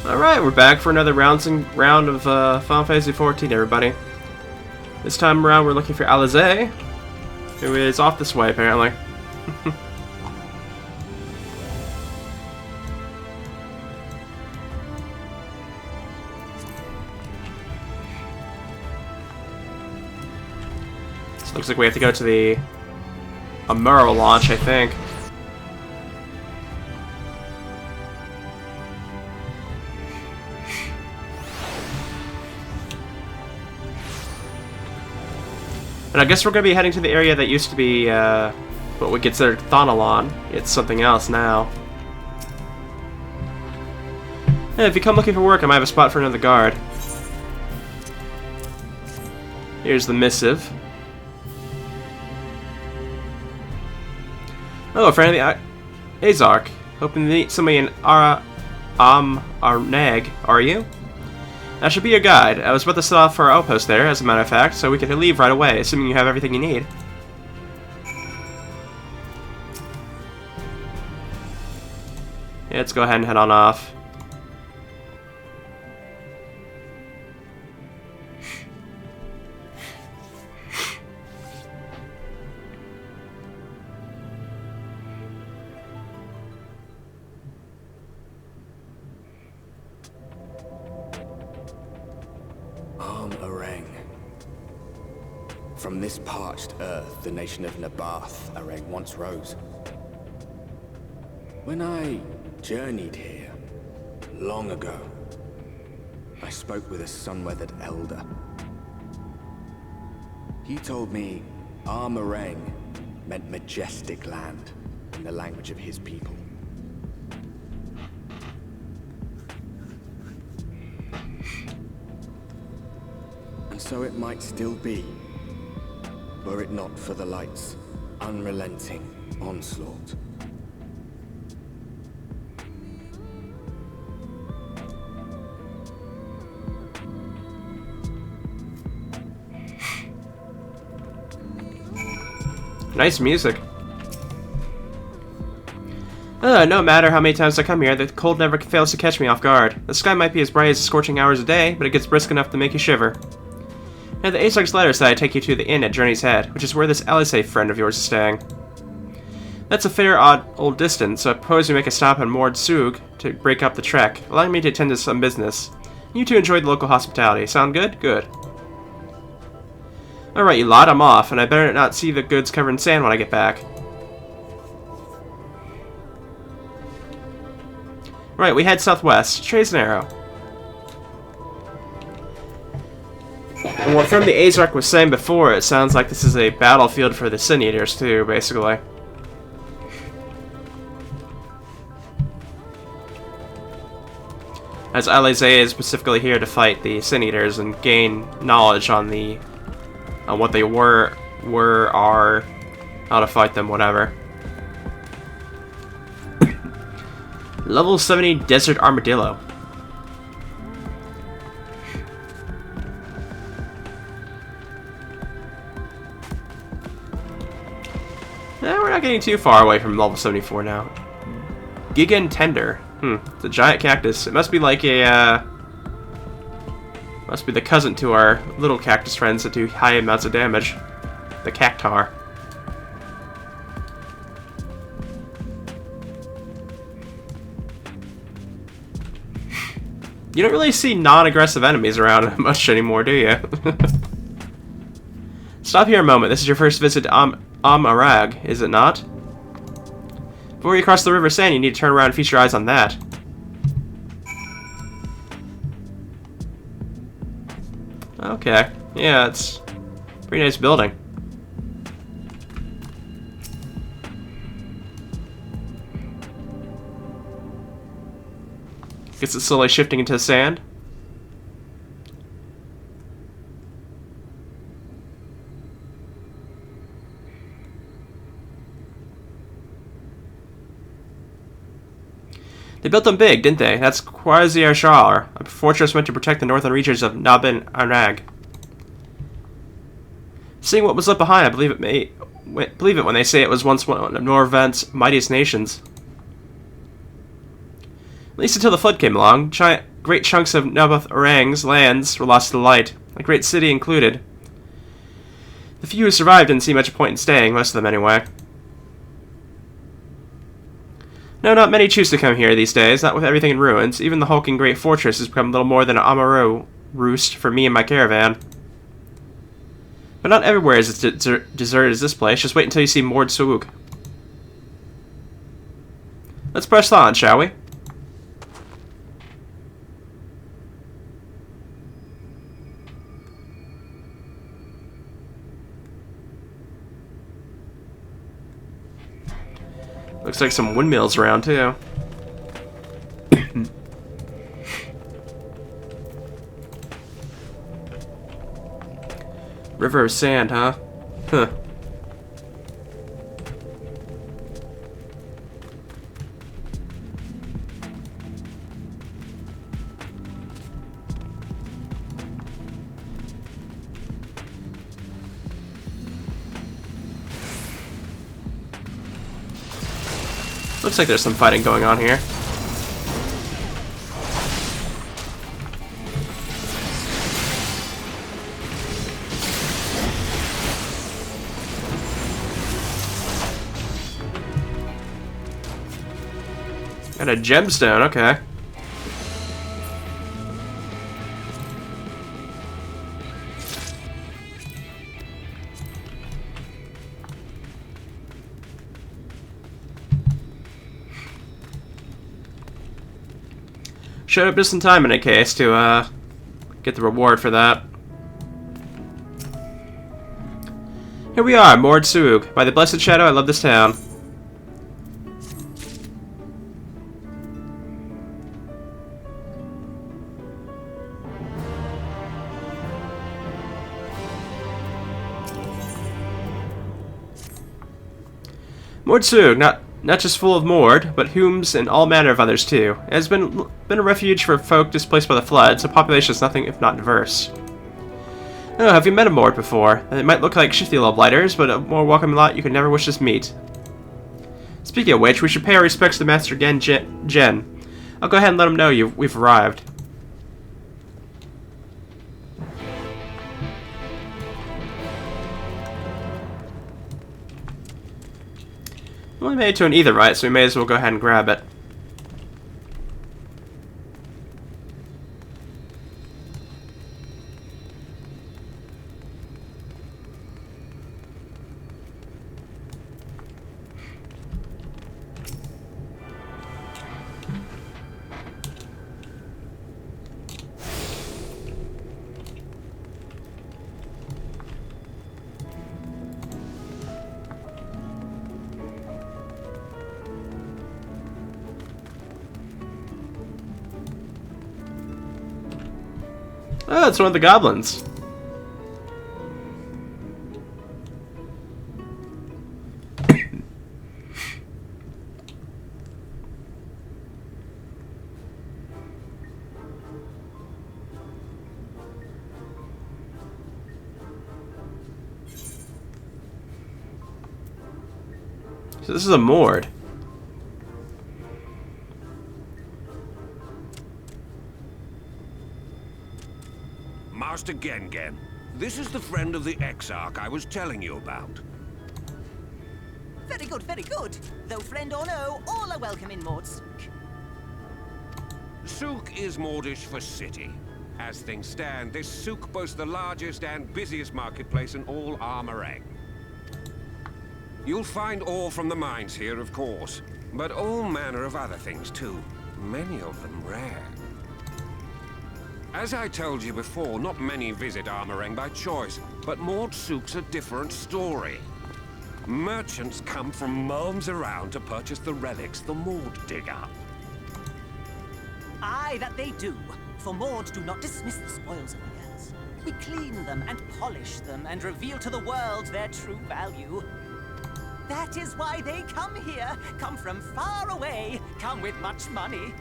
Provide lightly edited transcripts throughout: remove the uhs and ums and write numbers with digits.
Alright, we're back for another round of Final Fantasy XIV, everybody. This time around we're looking for Alize, who is off this way, apparently. So looks like we have to go to the Amuro launch, I think. And I guess we're going to be heading to the area that used to be what we consider Thonalon. It's something else now. Yeah, if you come looking for work, I might have a spot for another guard. Here's the missive. Oh, a friend of the Azark. Hoping to meet somebody in Arnag, are you? That should be your guide. I was about to set off for our outpost there, as a matter of fact, so we can leave right away, assuming you have everything you need. Yeah, let's go ahead and head on off. From this parched earth, the nation of Nabath, Arang once rose. When I journeyed here, long ago, I spoke with a sun-weathered elder. He told me Armarang meant majestic land in the language of his people. And so it might still be, were it not for the light's unrelenting onslaught. Nice music. No matter how many times I come here, the cold never fails to catch me off guard. The sky might be as bright as scorching hours a day, but it gets brisk enough to make you shiver. Now, the Azark's letter said I'd take you to the inn at Journey's Head, which is where this Alize friend of yours is staying. That's a fair odd old distance, so I propose we make a stop on Mord Sug to break up the trek, allowing me to attend to some business. You two enjoy the local hospitality. Sound good? Good. Alright, you lot, I'm off, and I better not see the goods covered in sand when I get back. Right, we head southwest. Trace an arrow. And what from the Azark was saying before, it sounds like this is a battlefield for the Sin Eaters too, basically. As Alize is specifically here to fight the Sin Eaters and gain knowledge on what they were, are, how to fight them, whatever. Level 70 Desert Armadillo. We're not getting too far away from level 74 now. Gigan Tender. It's a giant cactus. It must be like a, must be the cousin to our little cactus friends that do high amounts of damage. The cactar. You don't really see non-aggressive enemies around much anymore, do you? Stop here a moment. This is your first visit to Amarag, is it not? Before you cross the River Sand, you need to turn around and feast your eyes on that. Okay. Yeah, it's a pretty nice building. Guess it's slowly shifting into the sand. They built them big, didn't they? That's Quasi-Arshar, a fortress meant to protect the northern reaches of Nabin Arnag. Seeing what was left behind, I believe it when they say it was once one of Norvent's mightiest nations. At least until the flood came along. Giant great chunks of Naboth Orang's lands were lost to the light, a great city included. The few who survived didn't see much point in staying, most of them anyway. No, not many choose to come here these days, not with everything in ruins. Even the hulking great fortress has become little more than an Amaro roost for me and my caravan. But not everywhere is as deserted as this place. Just wait until you see Mord Suug. Let's press on, shall we? Looks like some windmills around, too. River of sand, huh? Huh. Looks like there's some fighting going on here. Got a gemstone, okay. Showed up just in time in a case to get the reward for that. Here we are, Mord Suug. By the blessed shadow, I love this town. Mord Suug, not just full of Mord, but Humes and all manner of others too. It has been a refuge for folk displaced by the flood, so population is nothing if not diverse. Oh, have you met a Mord before? They might look like shifty little blighters, but a more welcome lot you could never wish to meet. Speaking of which, we should pay our respects to Master Gen. I'll go ahead and let him know we've arrived. We made it to an aetheryte, so we may as well go ahead and grab it. Oh, it's one of the goblins. So this is a Mord. Master Gen. This is the friend of the Exarch I was telling you about. Very good, very good. Though friend or no, all are welcome in Mord Suug. Suug is Mordish for city. As things stand, this Suug boasts the largest and busiest marketplace in all Armorang. You'll find ore from the mines here, of course, but all manner of other things too. Many of them rare. As I told you before, not many visit Armorang by choice, but Mord Suug's a different story. Merchants come from realms around to purchase the relics the Mord dig up. Aye, that they do. For Mord do not dismiss the spoils of the earth. We clean them and polish them and reveal to the world their true value. That is why they come here, come from far away, come with much money.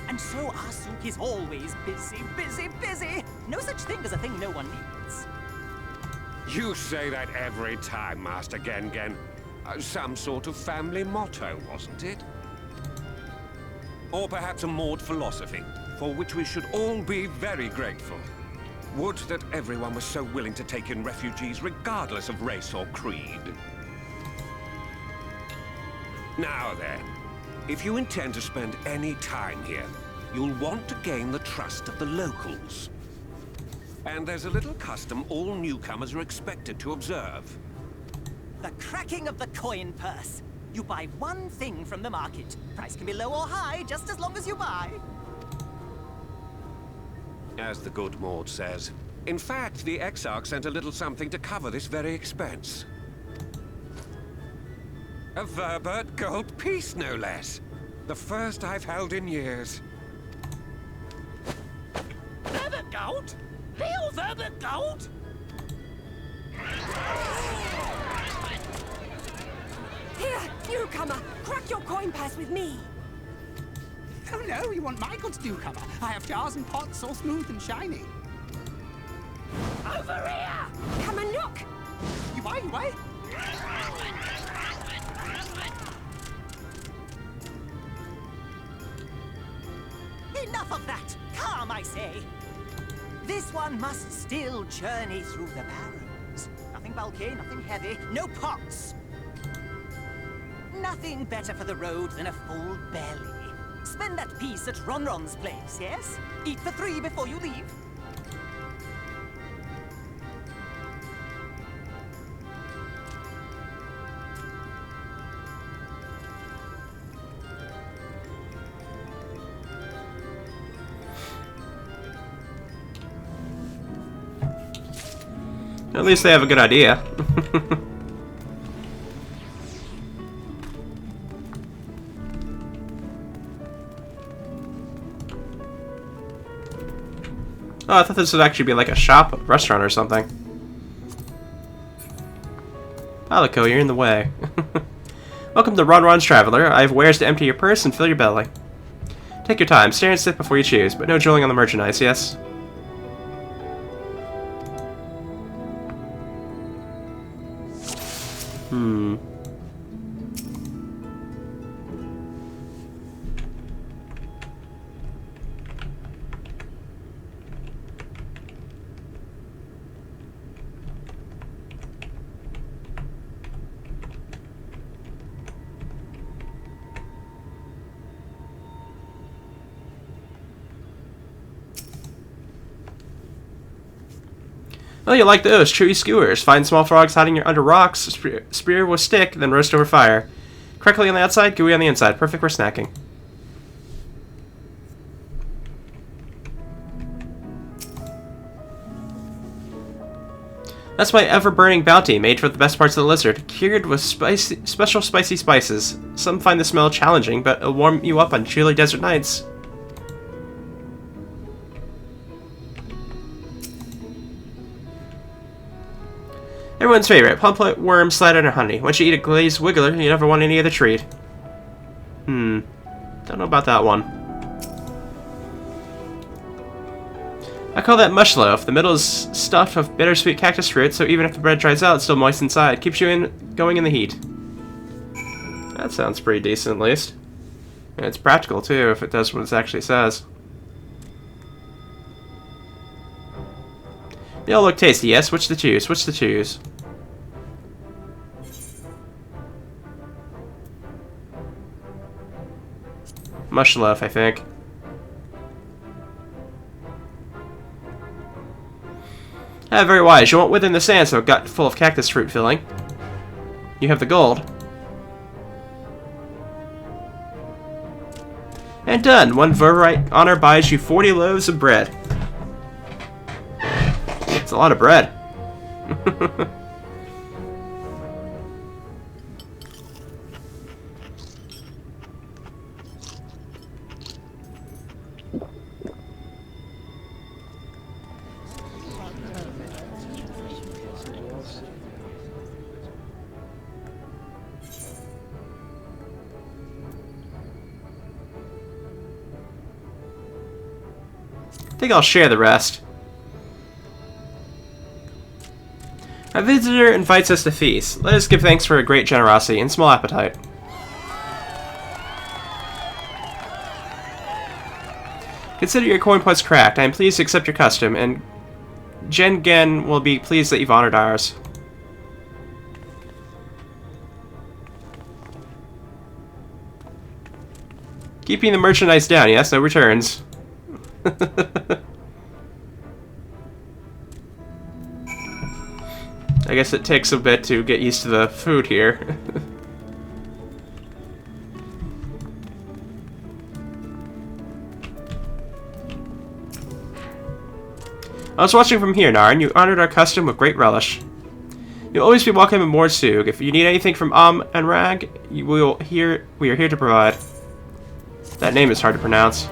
And so our Suug is always busy, busy, busy. No such thing as a thing no one needs. You say that every time, Master Gen. Some sort of family motto, wasn't it? Or perhaps a Maud philosophy, for which we should all be very grateful. Would that everyone was so willing to take in refugees regardless of race or creed. Now then, if you intend to spend any time here, you'll want to gain the trust of the locals. And there's a little custom all newcomers are expected to observe. The cracking of the coin purse. You buy one thing from the market. Price can be low or high, just as long as you buy. As the good Maud says. In fact, the Exarch sent a little something to cover this very expense. A Verbert gold piece, no less. The first I've held in years. Verbert gold? Real Verbert gold? Here, newcomer, crack your coin purse with me. Oh no, you want my goods, newcomer? I have jars and pots all smooth and shiny. Over here! Come and look! You buy, you buy? Enough of that! Calm, I say! This one must still journey through the barrens. Nothing bulky, nothing heavy, no pots. Nothing better for the road than a full belly. Spend that piece at Ronron's place, yes? Eat for 3 before you leave. At least they have a good idea. Oh, I thought this would actually be like a shop, a restaurant or something. Alico, you're in the way. Welcome to Ronron's Traveler. I have wares to empty your purse and fill your belly. Take your time, stare and sip before you choose, but no drooling on the merchandise, yes? Oh, you like those chewy skewers. Find small frogs hiding under rocks, spear with stick, then roast over fire. Crackly on the outside, gooey on the inside. Perfect for snacking. That's my ever-burning bounty, made for the best parts of the lizard, cured with special spicy spices. Some find the smell challenging, but it'll warm you up on chilly desert nights. Everyone's favorite, plump worm slattered in honey. Once you eat a glazed wiggler, you never want any other treat. Don't know about that one. I call that mush loaf. The middle is stuffed with bittersweet cactus fruit, so even if the bread dries out, it's still moist inside. Keeps you going in the heat. That sounds pretty decent, at least. And it's practical, too, if it does what it actually says. They all look tasty, yes? Which to choose? Which to choose? Mush loaf, I think. Ah, very wise. You won't wither in the sand, so a gut full of cactus fruit filling. You have the gold. And done. One Verite honor buys you 40 loaves of bread. It's a lot of bread. I think I'll share the rest. A visitor invites us to feast. Let us give thanks for a great generosity and small appetite. Consider your coin points cracked. I am pleased to accept your custom, and Gen will be pleased that you've honored ours. Keeping the merchandise down, yes? No returns. I guess it takes a bit to get used to the food here. I was watching from here, Nar, and you honored our custom with great relish. You'll always be welcome in Mordsug. If you need anything from and Rag, we are here to provide. That name is hard to pronounce.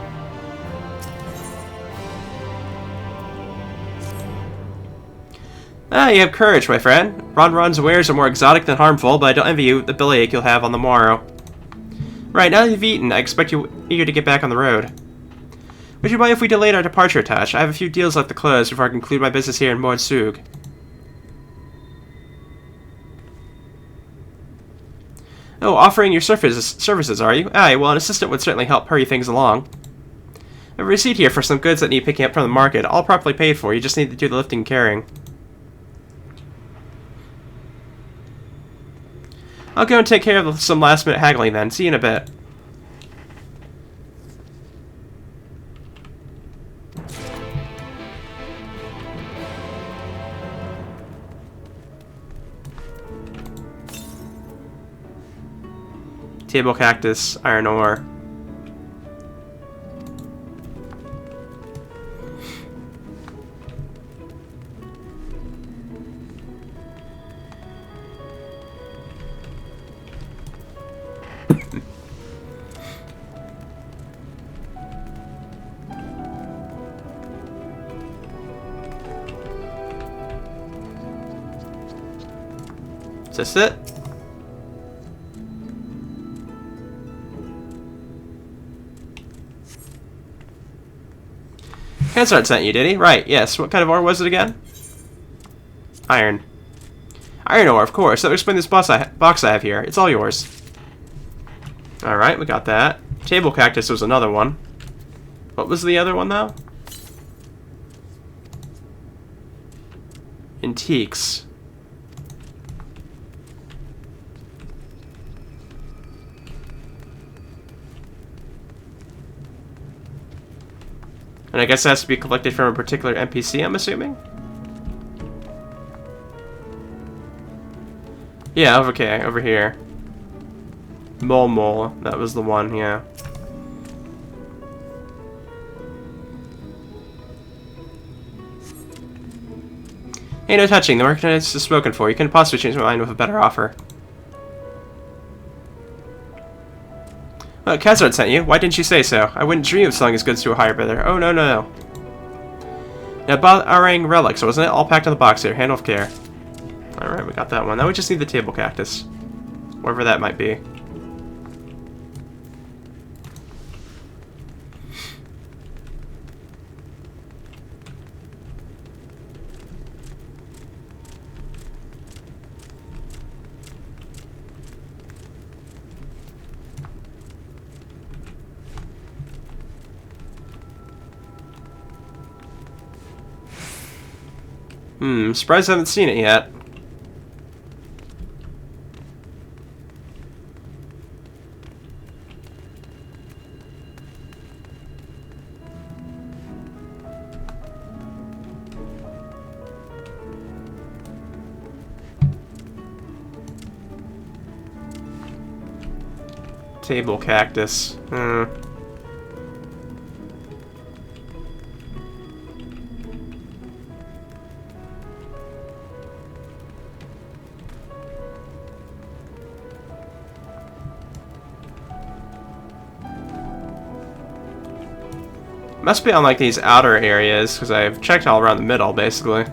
Ah, you have courage, my friend. Ron's wares are more exotic than harmful, but I don't envy you the bellyache you'll have on the morrow. Right, now that you've eaten, I expect you eager to get back on the road. Would you mind if we delayed our departure a touch? I have a few deals left to close before I conclude my business here in Mordsug. Oh, offering your services, are you? Aye, well, an assistant would certainly help hurry things along. I have a receipt here for some goods that need picking up from the market, all properly paid for. You just need to do the lifting and carrying. I'll go and take care of some last-minute haggling then. See you in a bit. Table cactus, iron ore. Is this it? Hansard sent you, did he? Right, yes. What kind of ore was it again? Iron. Iron ore, of course. That would explain this box I have here. It's all yours. Alright, we got that. Table cactus was another one. What was the other one, though? Antiques. And I guess it has to be collected from a particular NPC, I'm assuming? Yeah, okay, over here. Mole, that was the one, yeah. Hey, no touching, the merchandise is spoken for. You can possibly change my mind with a better offer. Well, Kazard sent you. Why didn't you say so? I wouldn't dream of selling his goods to a higher bidder. Oh, no. Now, Orang relics, wasn't it? All packed in the box here. Handle with care. Alright, we got that one. Now we just need the table cactus. Wherever that might be. Surprised I haven't seen it yet. Table cactus. Must be on like these outer areas, because I've checked all around the middle, basically.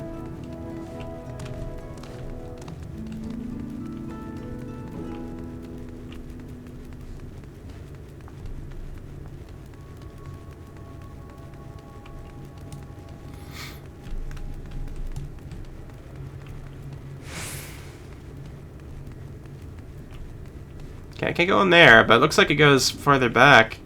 Okay, I can go in there, but it looks like it goes farther back.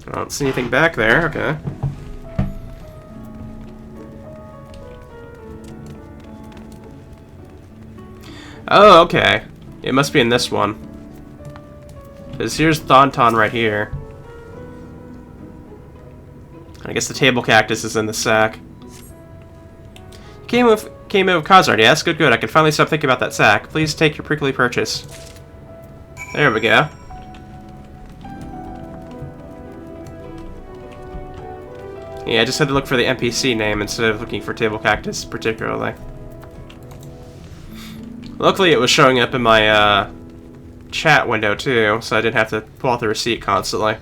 I don't see anything back there. Okay. Oh, okay. It must be in this one. Because here's Thonton right here. I guess the table cactus is in the sack. Came in with Khazard, yes? Good, good. I can finally stop thinking about that sack. Please take your prickly purchase. There we go. Yeah, I just had to look for the NPC name instead of looking for table cactus particularly. Luckily it was showing up in my chat window too, so I didn't have to pull out the receipt constantly.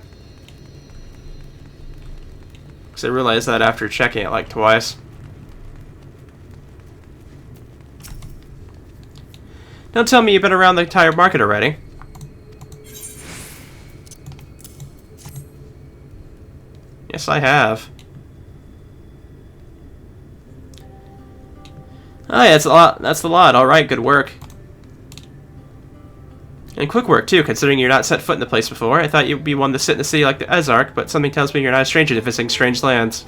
Because I realized that after checking it like twice. Don't tell me you've been around the entire market already. Yes, I have. Oh yeah, that's a lot. That's the lot. Alright, good work. And quick work, too, considering you're not set foot in the place before. I thought you'd be one to sit in the city like the Ezarch, but something tells me you're not a stranger to visiting strange lands.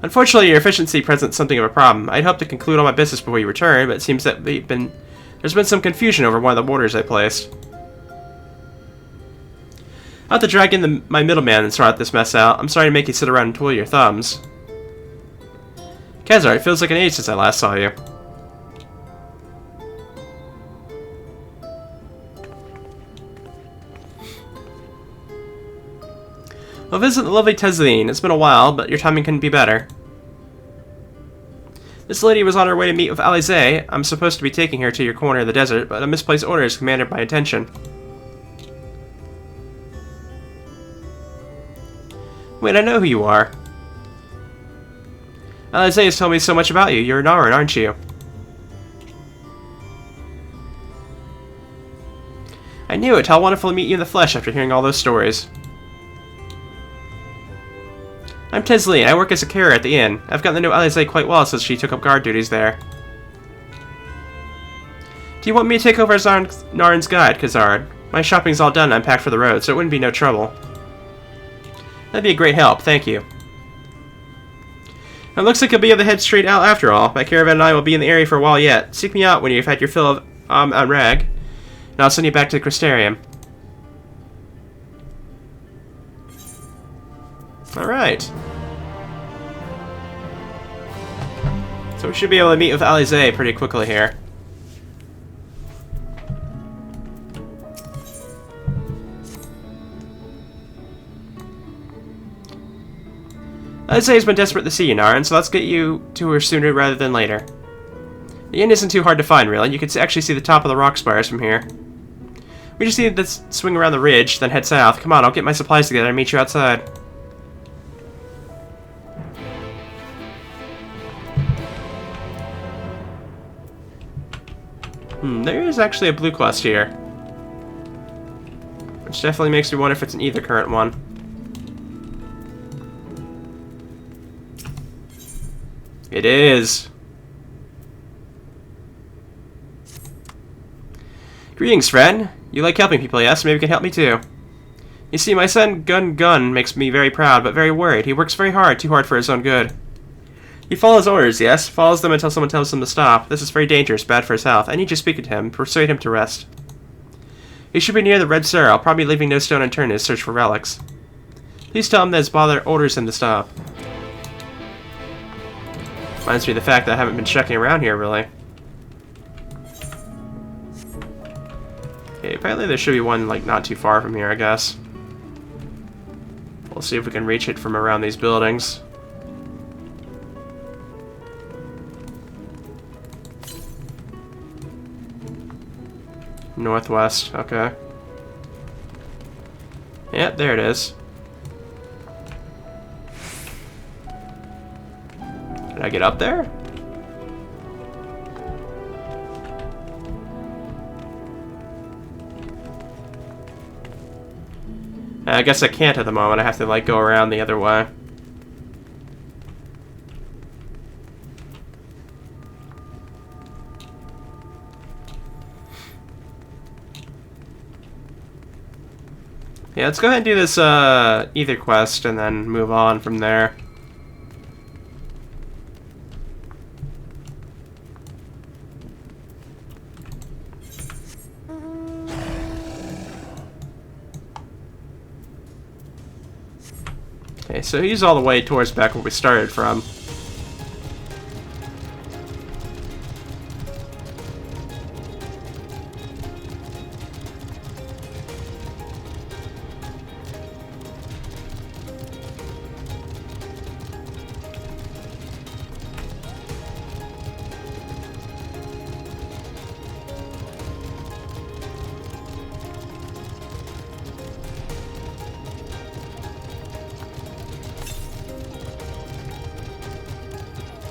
Unfortunately, your efficiency presents something of a problem. I'd hoped to conclude all my business before you return, but it seems that there's been some confusion over one of the orders I placed. I'll have to drag in my middleman and sort this mess out. I'm sorry to make you sit around and twiddle your thumbs. Khazard, it feels like an age since I last saw you. Well, visit the lovely Tezleen. It's been a while, but your timing couldn't be better. This lady was on her way to meet with Alize. I'm supposed to be taking her to your corner of the desert, but a misplaced order has commanded my attention. Wait, I know who you are. Alize has told me so much about you. You're an Naran, aren't you? I knew it. How wonderful to meet you in the flesh after hearing all those stories. I'm Tezleen. I work as a carer at the inn. I've gotten to know Alize quite well since she took up guard duties there. Do you want me to take over as Naran's guide, Khazard? My shopping's all done and I'm packed for the road, so it wouldn't be no trouble. That'd be a great help, thank you. It looks like you'll be able to head straight out after all. My caravan and I will be in the area for a while yet. Seek me out when you've had your fill of rag, and I'll send you back to the Crystarium. Alright. So we should be able to meet with Alize pretty quickly here. Alize has been desperate to see you, Naran, so let's get you to her sooner rather than later. The inn isn't too hard to find, really. You can actually see the top of the rock spires from here. We just need to swing around the ridge, then head south. Come on, I'll get my supplies together and meet you outside. There is actually a blue quest here. Which definitely makes me wonder if it's an either current one. It is. Greetings, friend. You like helping people, yes? Maybe you can help me too. You see, my son Gun makes me very proud, but very worried. He works very hard, too hard for his own good. He follows orders, yes? Follows them until someone tells him to stop. This is very dangerous, bad for his health. I need you to speak to him, persuade him to rest. He should be near the Red Sur. I'll probably be leaving no stone unturned in his search for relics. Please tell him that his father orders him to stop. Reminds me of the fact that I haven't been checking around here, really. Okay, apparently there should be one, like, not too far from here, I guess. We'll see if we can reach it from around these buildings. Northwest, okay. Yep, there it is. Can I get up there? I guess I can't at the moment. I have to, like, go around the other way. Yeah, let's go ahead and do this ether quest and then move on from there. Okay, so he's all the way towards back where we started from.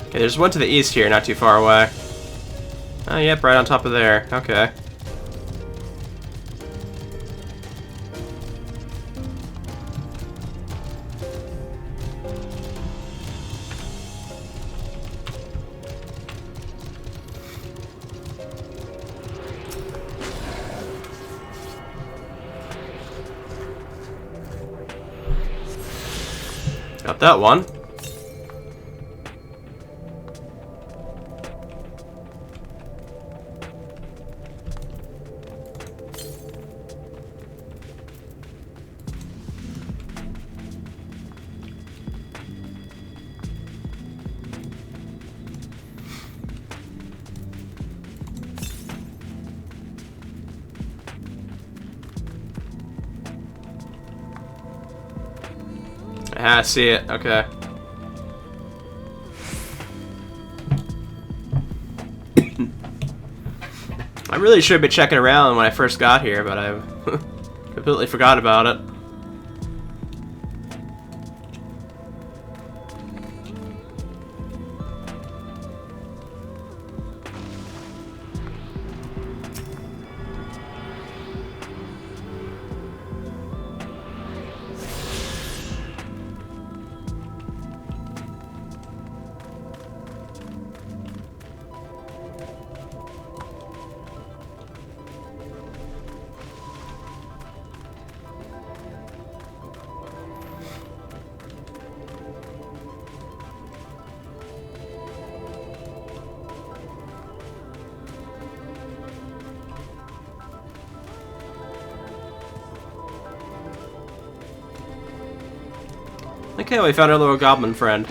Okay, there's one to the east here, not too far away. Oh, yep, right on top of there. Okay. Got that one. Ah, I see it. Okay. I really should have been checking around when I first got here, but I completely forgot about it. Okay, we found our little goblin friend.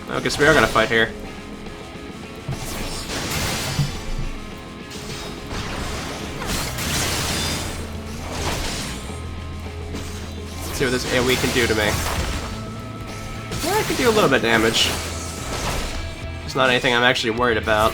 I guess we are gonna fight here. Let's see what this AoE can do to me. Yeah, it can do a little bit of damage. It's not anything I'm actually worried about.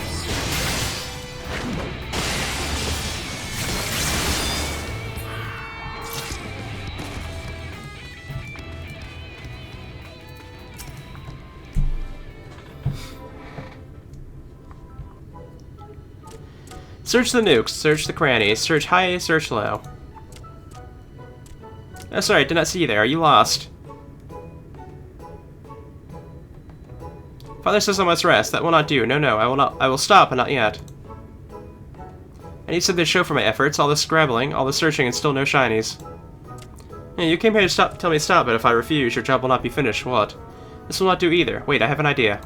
Search the nukes, search the crannies, search high, search low. Oh, sorry, did not see you there. Are you lost? Father says I must rest. That will not do. No, no, I will not. I will stop, but not yet. I need something to show for my efforts. All this scrabbling, all this searching, and still no shinies. Yeah, you came here to tell me to stop, but if I refuse, your job will not be finished. What? This will not do either. Wait, I have an idea.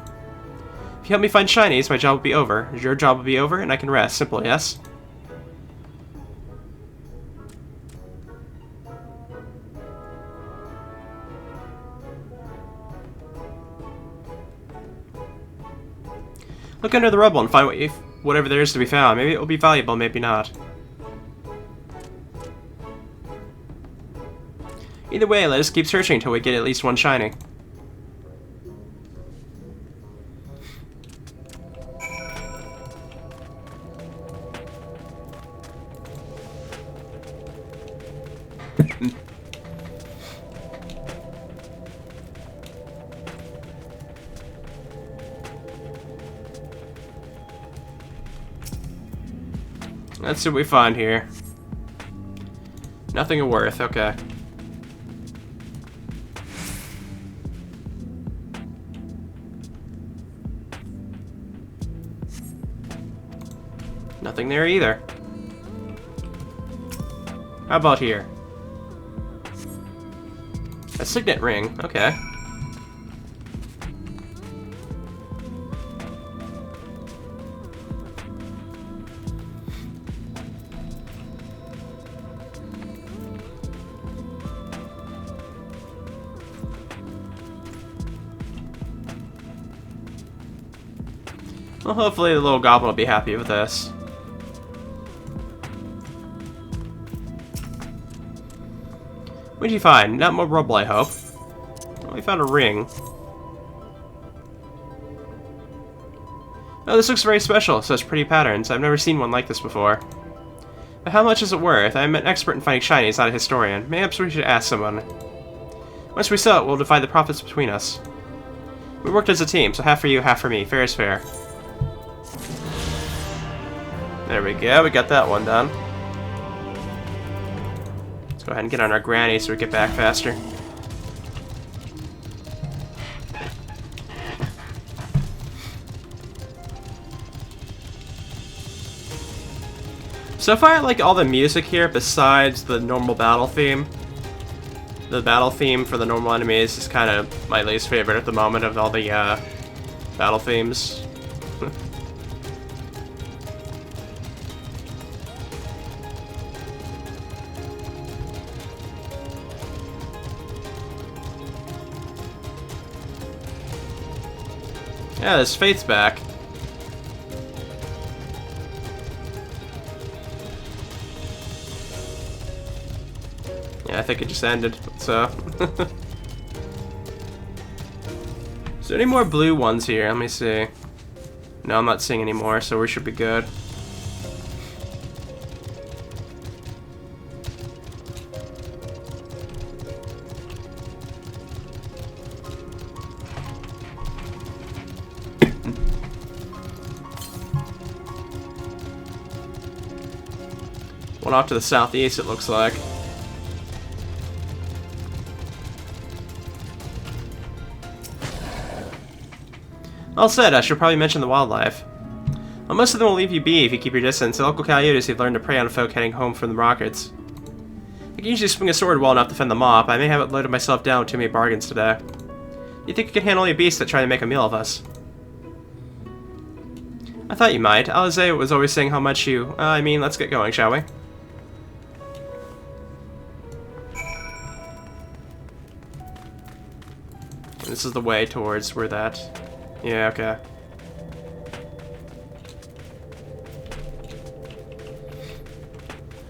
If you help me find shinies, my job will be over. Your job will be over, and I can rest. Simple, yes? Look under the rubble and find whatever there is to be found. Maybe it will be valuable, maybe not. Either way, let us keep searching until we get at least one shiny. Let's see what we find here. Nothing of worth, okay. Nothing there either. How about here? A signet ring. Okay. Well, hopefully the little goblin will be happy with this. What did you find? Not more rubble, I hope. Well, we found a ring. Oh, this looks very special. Such pretty patterns. I've never seen one like this before. But how much is it worth? I'm an expert in finding shinies, not a historian. Perhaps we should ask someone. Once we sell it, we'll divide the profits between us. We worked as a team, so half for you, half for me. Fair is fair. There we go, we got that one done. Let's go ahead and get on our granny so we get back faster. So far I like all the music here besides the normal battle theme. The battle theme for the normal enemies is kind of my least favorite at the moment of all the battle themes. Yeah, this Faith's back. Yeah, I think it just ended, so... Is there any more blue ones here? Let me see. No, I'm not seeing any more, so we should be good. One off to the southeast, it looks like. All said, I should probably mention the wildlife. Well, most of them will leave you be if you keep your distance. The local coyotes have learned to prey on folk heading home from the rockets. I can usually swing a sword well enough to fend them off. I may have loaded myself down with too many bargains today. You think you can handle a beast that try to make a meal of us? I thought you might. Alize was always saying how much you... I mean, let's get going, shall we? This is the way towards where that... Yeah, okay.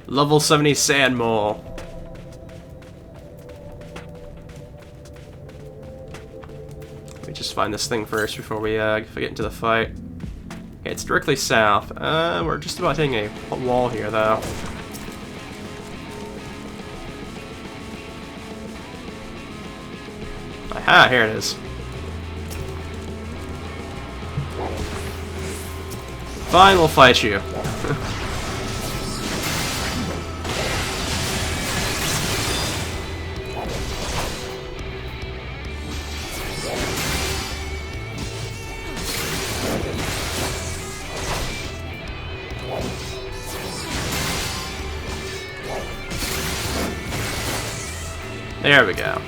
Level 70 sand mole. Let me just find this thing first before we get into the fight. Okay, it's directly south. We're just about hitting a wall here, though. Aha, here it is. Fine, we'll fight you. There we go.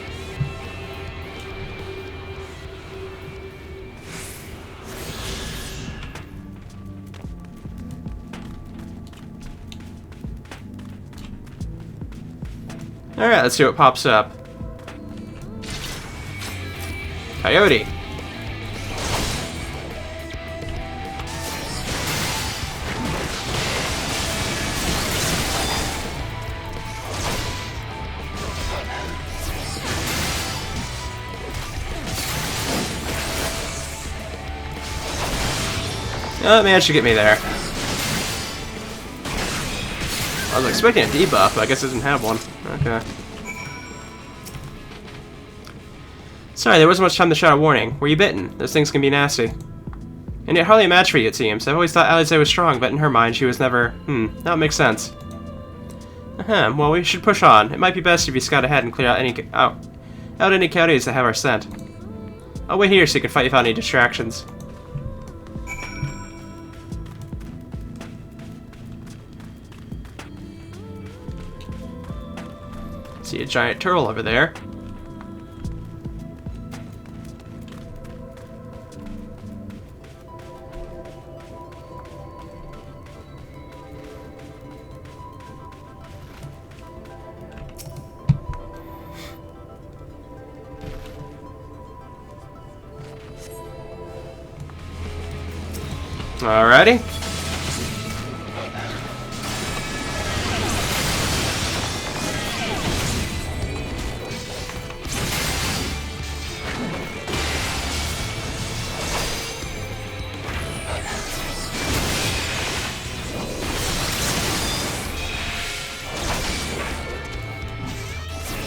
Alright, let's see what pops up. Coyote. Oh, it managed to get me there. I was expecting a debuff, but I guess it didn't have one. Okay. Sorry, there wasn't much time to shout a warning. Were you bitten? Those things can be nasty. And yet hardly a match for you, it seems. I've always thought Alize was strong, but in her mind, she was never... that makes sense. Well, we should push on. It might be best if you scout ahead and clear out any... out any coyotes that have our scent. I'll wait here so you can fight without any distractions. See a giant turtle over there. Alrighty.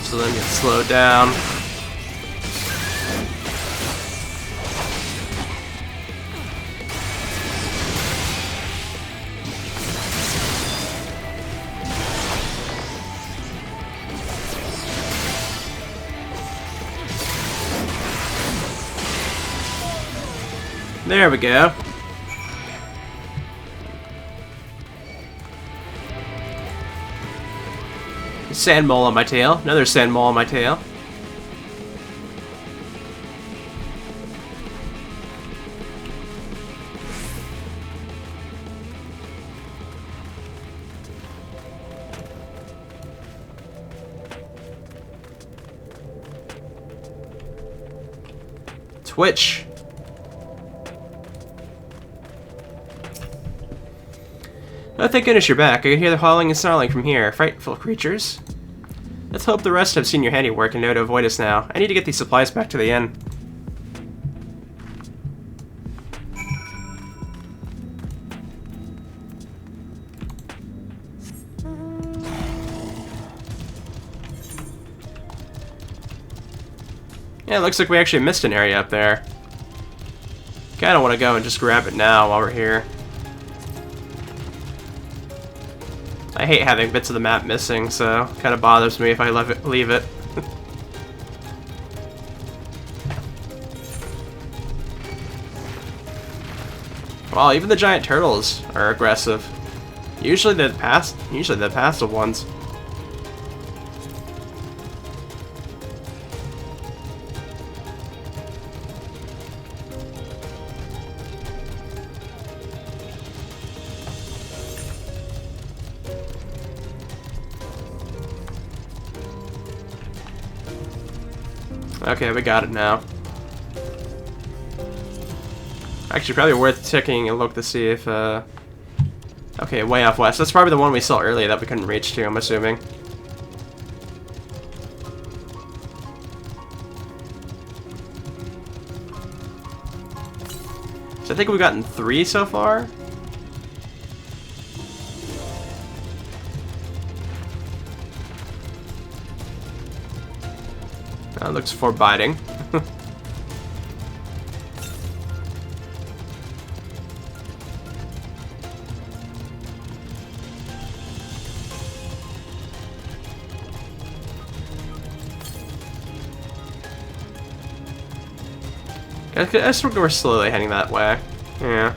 So then get slowed down. There we go. Sand mole on my tail. Another sand mole on my tail. Twitch. Oh, thank goodness you're back. I can hear the howling and snarling from here. Frightful creatures. Let's hope the rest have seen your handiwork and know to avoid us now. I need to get these supplies back to the inn. Yeah, it looks like we actually missed an area up there. Kinda want to go and just grab it now while we're here. I hate having bits of the map missing, so it kind of bothers me if I leave it. Wow, even the giant turtles are aggressive. Usually the passive ones. Okay, we got it now. Actually, probably worth checking and look to see if, okay, way off west. That's probably the one we saw earlier that we couldn't reach to, I'm assuming. So I think we've gotten 3 so far. That looks forbidding. I think we're slowly heading that way. Yeah.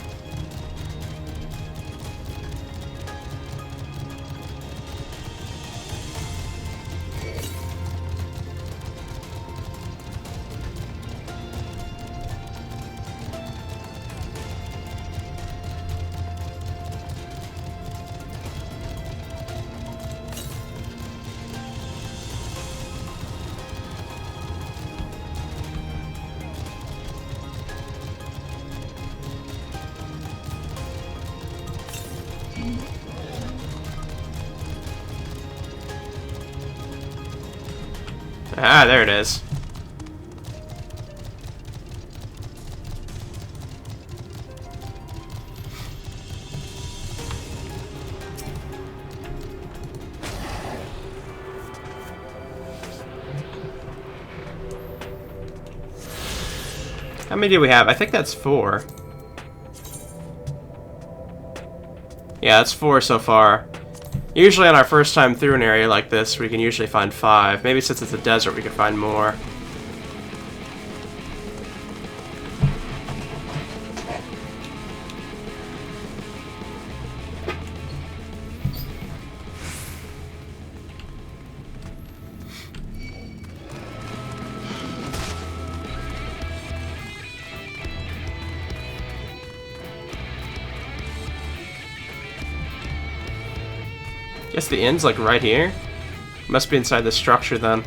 Ah, there it is. How many do we have? I think that's 4. Yeah, that's 4 so far. Usually on our first time through an area like this, we can usually find 5. Maybe since it's a desert, we can find more. Guess the inn's like right here? Must be inside the structure then.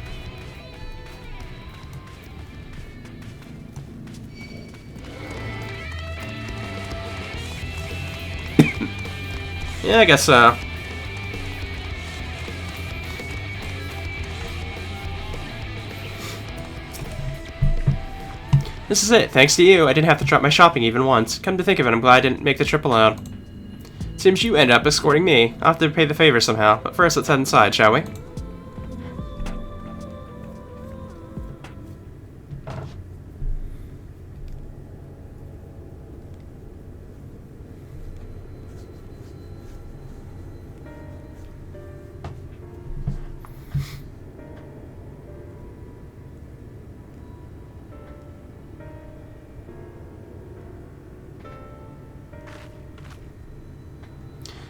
Yeah, I guess so. This is it. Thanks to you, I didn't have to drop my shopping even once. Come to think of it, I'm glad I didn't make the trip alone. Seems you end up escorting me. I'll have to pay the favor somehow. But first, let's head inside, shall we?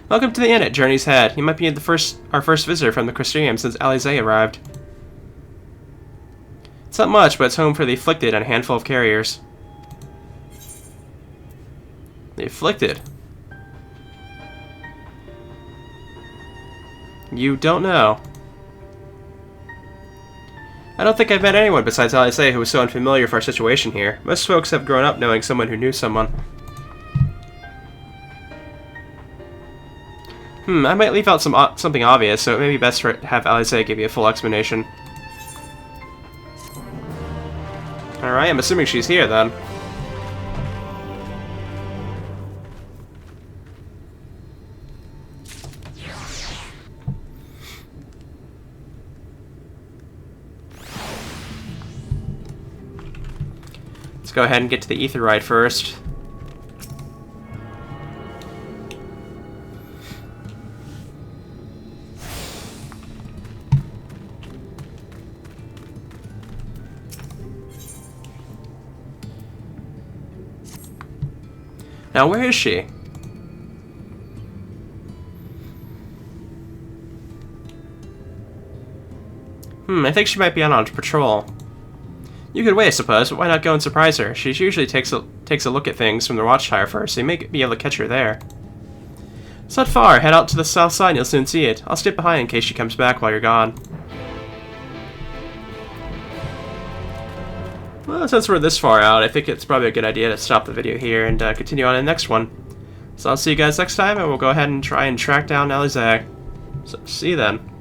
Welcome to the inn at Journey's Head. You might be our first visitor from the Christium since Alize arrived. It's not much, but it's home for the afflicted and a handful of carriers. The afflicted? You don't know. I don't think I've met anyone besides Alize who was so unfamiliar with our situation here. Most folks have grown up knowing someone who knew someone. I might leave out something obvious, so it may be best to have Alize give you a full explanation. Alright, I'm assuming she's here then. Let's go ahead and get to the Aetheryte first. Now, where is she? I think she might be out on patrol. You could wait, I suppose, but why not go and surprise her? She usually takes a look at things from the watchtower first, so you may be able to catch her there. It's not far. Head out to the south side and you'll soon see it. I'll stay behind in case she comes back while you're gone. Well, since we're this far out, I think it's probably a good idea to stop the video here and continue on in the next one. So I'll see you guys next time, and we'll go ahead and try and track down Alize. So, see you then.